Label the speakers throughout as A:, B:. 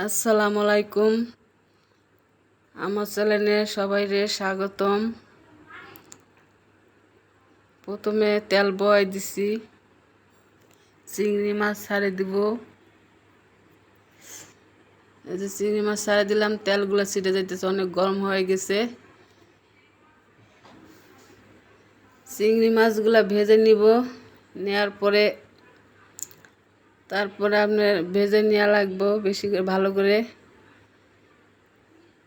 A: আসসালামু আলাইকুম। আমার চ্যানেলে সবাইরে স্বাগতম। প্রথমে তেল বয় দিছি, চিংড়ি মাছ ছাড়ে দিব। এই যে চিংড়ি মাছ ছাড়ে দিলাম, তেলগুলো ছিটে যাইতেছে, অনেক গরম হয়ে গেছে। চিংড়ি মাছগুলো ভেজে নিব, নেওয়ার পরে তারপরে আপনার ভেজে নেওয়া লাগবে বেশি করে, ভালো করে।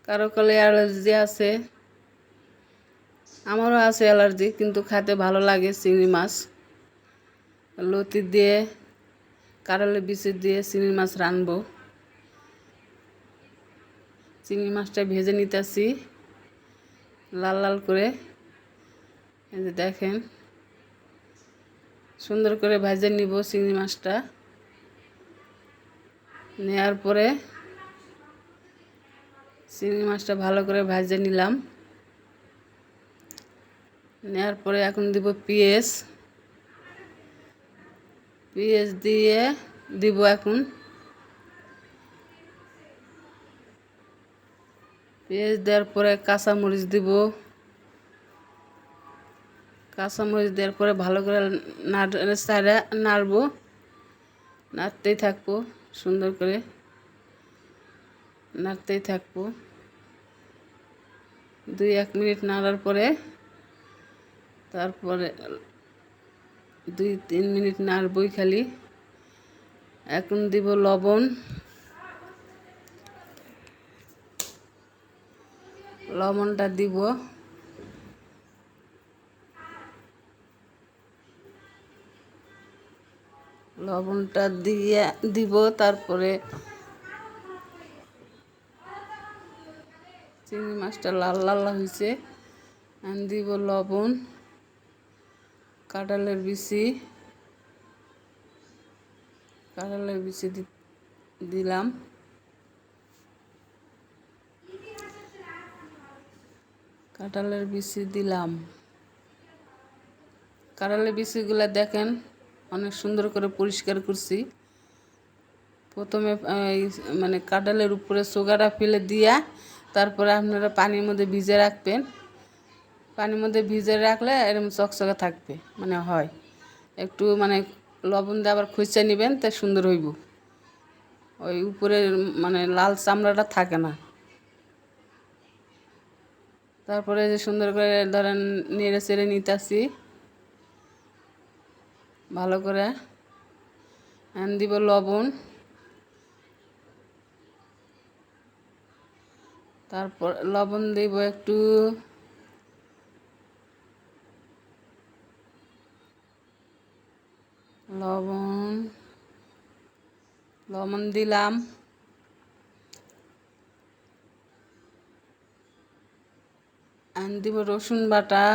A: কারো কালে অ্যালার্জি আছে, আমারও আছে অ্যালার্জি, কিন্তু খেতে ভালো লাগে চিংড়ি মাছ। লতি দিয়ে, কাঁঠালের বিচি দিয়ে চিংড়ি মাছ রানবো। চিংড়ি মাছটা ভেজে নিতেছি লাল লাল করে। এই যে দেখেন, সুন্দর করে ভেজে নিব চিংড়ি মাছটা। নেওয়ার পরে চিংড়ি মাছটা ভালো করে ভেজে নিলাম। নেওয়ার পরে এখন দিব পেঁয়াজ। পেঁয়াজ দিয়ে দিব এখন। পেঁয়াজ দেওয়ার পরে কাঁচামরিচ দিব। কাঁচামরিচ দেওয়ার পরে ভালো করে নাড়বো, নাড়তেই থাকবো, সুন্দর করে নাড়তেই থাকবো। 2-1 মিনিট নাড়ার পরে তারপরে 2-3 মিনিট নাড়বই খালি। এখন দিব লবণ। লবণটা দিব। লবণটা দিয়ে দিব, তারপরে চিংড়ি মাছটা লাল লাল হয়েছে, দিব লবণ, কাঁঠালের বিচি দিলাম। কাঁঠালের বিচিগুলো দেখেন অনেক সুন্দর করে পরিষ্কার করছি। প্রথমে মানে কাঁঠালের উপরে সোগাটা ফেলে দিয়া তারপরে আপনারা পানির মধ্যে ভিজে রাখবেন। পানির মধ্যে ভিজে রাখলে এরকম চকচকে থাকবে, মানে হয়। একটু মানে লবণ দিয়ে আবার খুঁজে নেবেন, তাই সুন্দর হইব। ওই উপরের মানে লাল চামড়াটা থাকে না। তারপরে যে সুন্দর করে ধরেন নেড়ে চেড়ে নিতেছি ভালো করে। দিব লবণ, তারপর লবণ দিব একটু, লবণ দিলাম। দিব রসুন বাটা।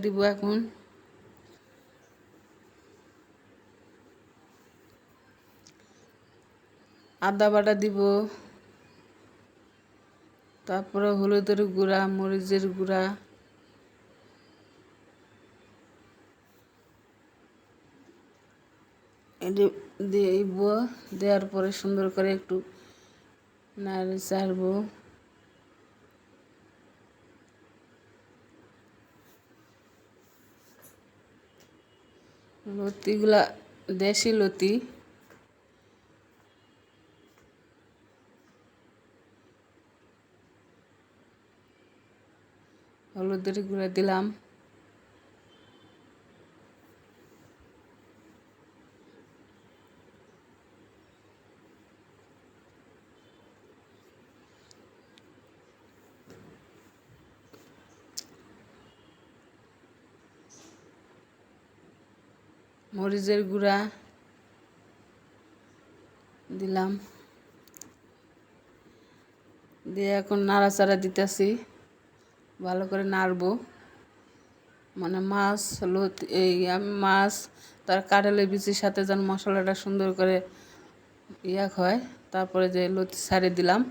A: দিব এখন। আদা বাটা দিব, তারপরে হলুদের গুঁড়া, মরিচের গুঁড়া, দিব। দেওয়ার পরে সুন্দর করে একটু নাড়ে চাড়বো। লতিগুলা দেশি লতি। হলুদের গুঁড়া দিলাম। মরিচের গুঁড়া দিলাম। দিয়ে এখন নাড়াচাড়া দিতেছি, ভালো করে নাড়বো। মানে মাছ মাছ তার কাঁঠালের বিচির সাথে যেন মশলাটা সুন্দর করে হয়। তারপরে যে লতি ছাড়ে দিলাম।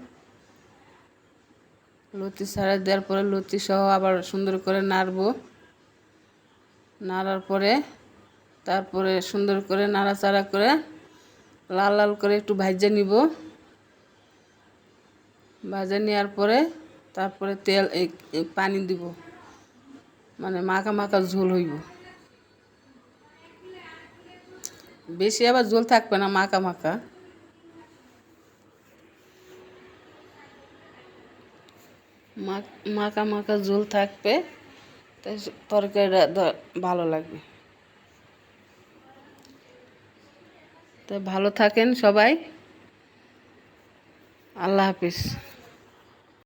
A: লতি ছাড়ে দেওয়ার পরে লতি সহ আবার সুন্দর করে নাড়বো। নাড়ার পরে তারপরে সুন্দর করে নাড়াচাড়া করে লাল লাল করে একটু ভাজে নিব। ভাজে নেওয়ার পরে তারপরে তেল পানি দিব, মানে মাখা মাখা ঝোল হইব। বেশি আবার ঝোল থাকবে না, মাখা মাখা। মাখা মাখা ঝোল থাকবে, তাই তরকারিটা ভালো লাগবে। তো ভালো থাকেন সবাই, আল্লাহ হাফিজ।